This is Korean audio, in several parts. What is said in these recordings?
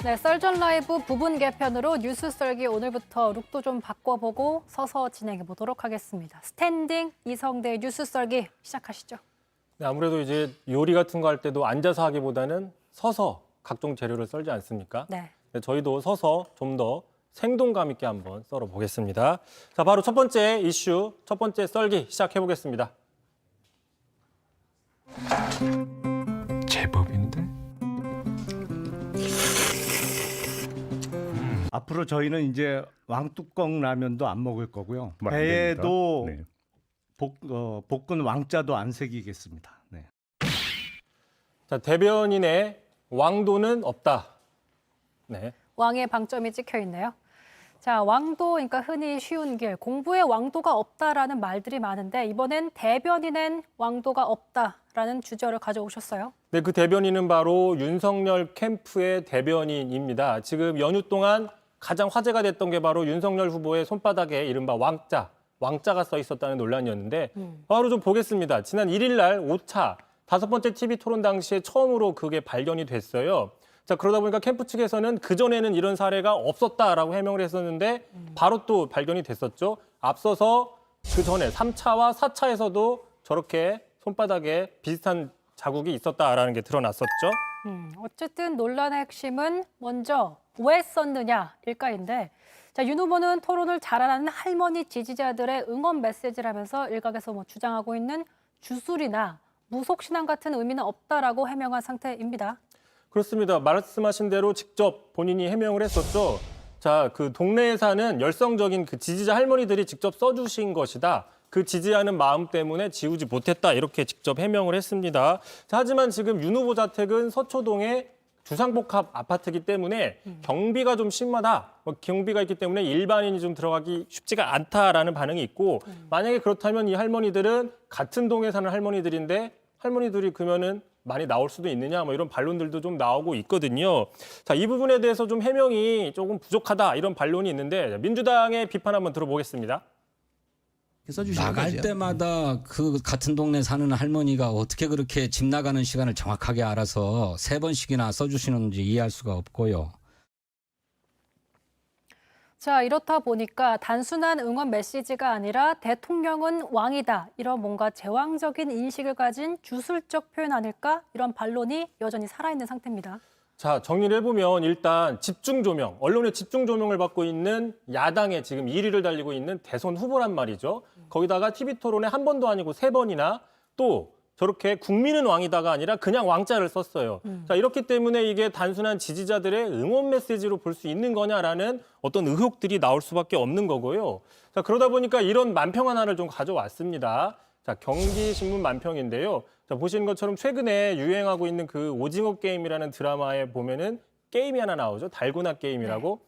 네, 썰전 라이브 부분 개편으로 뉴스 썰기 오늘부터 룩도 좀 바꿔보고 서서 진행해 보도록 하겠습니다. 스탠딩 이성대 뉴스 썰기 시작하시죠. 네, 아무래도 이제 요리 같은 거 할 때도 앉아서 하기보다는 서서 각종 재료를 썰지 않습니까? 네. 네, 저희도 서서 좀 더 생동감 있게 한번 썰어 보겠습니다. 자, 바로 첫 번째 이슈, 첫 번째 썰기 시작해 보겠습니다. 제법인데? 앞으로 저희는 이제 왕뚜껑 라면도 안 먹을 거고요. 안 배에도 됩니다. 볶은 왕자도 안 새기겠습니다. 네. 자, 대변인의 왕도는 없다. 네. 왕의 방점이 찍혀 있네요. 자, 왕도, 그러니까 흔히 쉬운 길, 공부에 왕도가 없다라는 말들이 많은데 이번엔 대변인엔 왕도가 없다라는 주제를 가져오셨어요. 네, 그 대변인은 바로 윤석열 캠프의 대변인입니다. 지금 연휴 동안 가장 화제가 됐던 게 바로 윤석열 후보의 손바닥에 이른바 왕자가 써 있었다는 논란이었는데 바로 좀 보겠습니다. 지난 1일 날 5차 다섯 번째 TV 토론 당시에 처음으로 그게 발견이 됐어요. 자, 그러다 보니까 캠프 측에서는 그전에는 이런 사례가 없었다라고 해명을 했었는데 바로 또 발견이 됐었죠. 앞서서 그 전에 3차와 4차에서도 저렇게 손바닥에 비슷한 자국이 있었다라는 게 드러났었죠. 어쨌든 논란의 핵심은 먼저 왜 썼느냐 일가인데 자, 윤 후보는 토론을 잘하는 할머니 지지자들의 응원 메시지라면서 일각에서 주장하고 있는 주술이나 무속신앙 같은 의미는 없다라고 해명한 상태입니다. 그렇습니다. 말씀하신 대로 직접 본인이 해명을 했었죠. 자, 그 동네에 사는 열성적인 그 지지자 할머니들이 직접 써주신 것이다. 그 지지하는 마음 때문에 지우지 못했다. 이렇게 직접 해명을 했습니다. 자, 하지만 지금 윤 후보 자택은 서초동의 주상복합 아파트이기 때문에 경비가 좀 심하다. 경비가 있기 때문에 일반인이 좀 들어가기 쉽지가 않다라는 반응이 있고 만약에 그렇다면 이 할머니들은 같은 동에 사는 할머니들인데 할머니들이 그러면은 많이 나올 수도 있느냐 뭐 이런 반론들도 좀 나오고 있거든요. 자, 이 부분에 대해서 좀 해명이 조금 부족하다 이런 반론이 있는데 민주당의 비판 한번 들어보겠습니다. 나갈 때마다 그 같은 동네 사는 할머니가 어떻게 그렇게 집 나가는 시간을 정확하게 알아서 3번씩이나 써주시는지 이해할 수가 없고요. 자, 이렇다 보니까 단순한 응원 메시지가 아니라 대통령은 왕이다. 이런 뭔가 제왕적인 인식을 가진 주술적 표현 아닐까? 이런 반론이 여전히 살아있는 상태입니다. 자, 정리를 해보면 일단 집중 조명, 언론의 집중 조명을 받고 있는 야당의 지금 1위를 달리고 있는 대선 후보란 말이죠. 거기다가 TV 토론에 한 번도 아니고 3번이나 또 저렇게 국민은 왕이다가 아니라 그냥 왕자를 썼어요. 자, 이렇기 때문에 이게 단순한 지지자들의 응원 메시지로 볼 수 있는 거냐라는 어떤 의혹들이 나올 수밖에 없는 거고요. 자, 그러다 보니까 이런 만평 하나를 좀 가져왔습니다. 자, 경기신문 만평인데요. 자, 보시는 것처럼 최근에 유행하고 있는 그 오징어 게임이라는 드라마에 보면은 게임이 하나 나오죠. 달고나 게임이라고.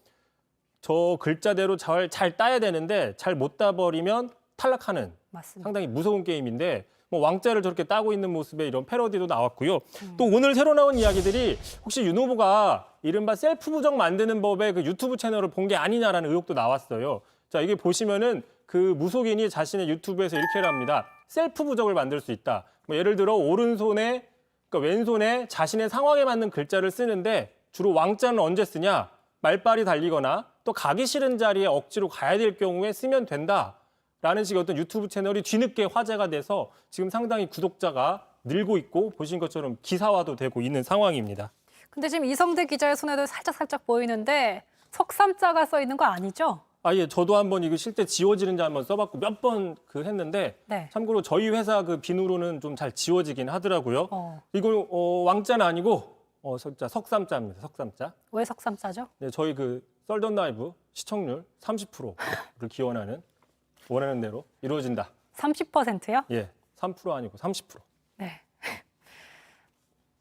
저 글자대로 잘 따야 되는데 잘 못 따버리면 탈락하는 맞습니다. 상당히 무서운 게임인데 뭐 왕자를 저렇게 따고 있는 모습에 이런 패러디도 나왔고요. 또 오늘 새로 나온 이야기들이 혹시 윤 후보가 이른바 셀프 부적 만드는 법의 그 유튜브 채널을 본 게 아니냐라는 의혹도 나왔어요. 자, 이게 보시면은 그 무속인이 자신의 유튜브에서 이렇게 합니다. 셀프 부적을 만들 수 있다. 뭐 예를 들어 오른손에 그러니까 왼손에 자신의 상황에 맞는 글자를 쓰는데 주로 왕자는 언제 쓰냐? 말빨이 달리거나 또 가기 싫은 자리에 억지로 가야 될 경우에 쓰면 된다. 라는 식의 어떤 유튜브 채널이 뒤늦게 화제가 돼서 지금 상당히 구독자가 늘고 있고 보신 것처럼 기사화도 되고 있는 상황입니다. 근데 지금 이성대 기자의 손에도 살짝 보이는데 석삼자가 써 있는 거 아니죠? 아, 예, 저도 한번 이거 실제 지워지는지 한번 써봤고 몇 번 했는데 네. 참고로 저희 회사 그 비누로는 좀 잘 지워지긴 하더라고요. 어. 이거 왕자는 아니고 석삼자입니다. 석삼자. 왜 석삼자죠? 네, 저희 그 썰던 라이브 시청률 30%를 기원하는 원하는 대로 이루어진다. 30%요? 예, 3% 아니고 30%. 네.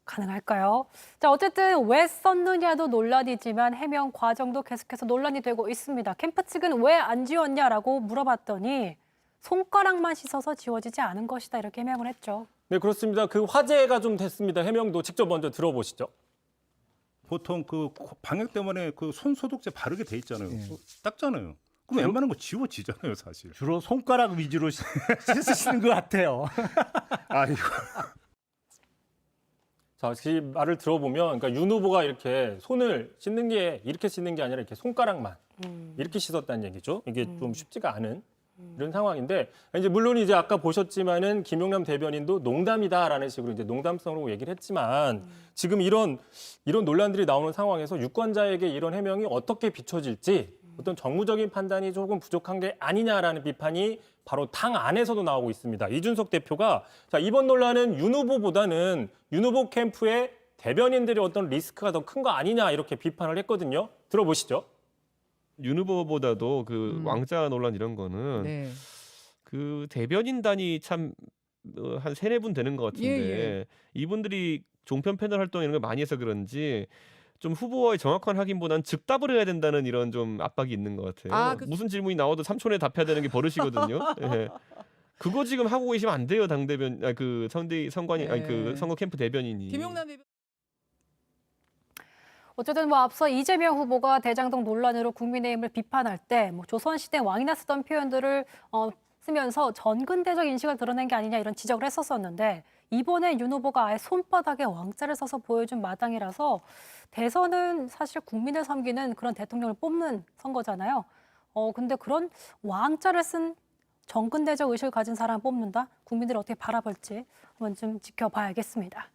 가능할까요? 자, 어쨌든 왜 썼느냐도 논란이지만 해명 과정도 계속해서 논란이 되고 있습니다. 캠프 측은 왜 안 지웠냐라고 물어봤더니 손가락만 씻어서 지워지지 않은 것이다 이렇게 해명을 했죠. 네, 그렇습니다. 그 화제가 좀 됐습니다. 해명도 직접 먼저 들어보시죠. 보통 그 방역 때문에 그 손 소독제 바르게 돼 있잖아요. 닦잖아요. 그럼 웬만한 거 지워지잖아요, 사실. 주로 손가락 위주로 씻으시는 것 같아요. 아, 이거 자, 이 말을 들어보면 그러니까 윤 후보가 이렇게 손을 씻는 게 이렇게 씻는 게 아니라 이렇게 손가락만 이렇게 씻었다는 얘기죠. 이게 좀 쉽지가 않은 이런 상황인데 이제 물론 이제 아까 보셨지만은 김용남 대변인도 농담이다라는 식으로 이제 농담성으로 얘기를 했지만 지금 이런 논란들이 나오는 상황에서 유권자에게 이런 해명이 어떻게 비춰질지 어떤 정무적인 판단이 조금 부족한 게 아니냐라는 비판이 바로 당 안에서도 나오고 있습니다. 이준석 대표가 자, 이번 논란은 윤 후보보다는 윤 후보 캠프의 대변인들의 어떤 리스크가 더 큰 거 아니냐 이렇게 비판을 했거든요. 들어보시죠. 윤 후보보다도 그 왕자 논란 이런 거는 네. 그 대변인단이 참 한 3-4분 되는 것 같은데 예. 이분들이 종편 패널 활동 이런 걸 많이 해서 그런지 좀 후보와의 정확한 확인보다는 즉답을 해야 된다는 이런 좀 압박이 있는 것 같아요. 아, 무슨 질문이 나와도 3초 내에 답해야 되는 게 버릇이거든요. 예. 그거 지금 하고 계시면 안 돼요, 당 대변, 그 선관위, 아니 그 예. 선거 캠프 대변인이. 김용남 대변. 어쨌든 뭐 앞서 이재명 후보가 대장동 논란으로 국민의힘을 비판할 때 뭐 조선시대 왕이나 쓰던 표현들을 쓰면서 전근대적 인식을 드러낸 게 아니냐 이런 지적을 했었었는데 이번에 윤 후보가 아예 손바닥에 왕자를 써서 보여준 마당이라서 대선은 사실 국민을 섬기는 그런 대통령을 뽑는 선거잖아요. 근데 그런 왕자를 쓴 정근대적 의식을 가진 사람을 뽑는다? 국민들이 어떻게 바라볼지 한번 좀 지켜봐야겠습니다.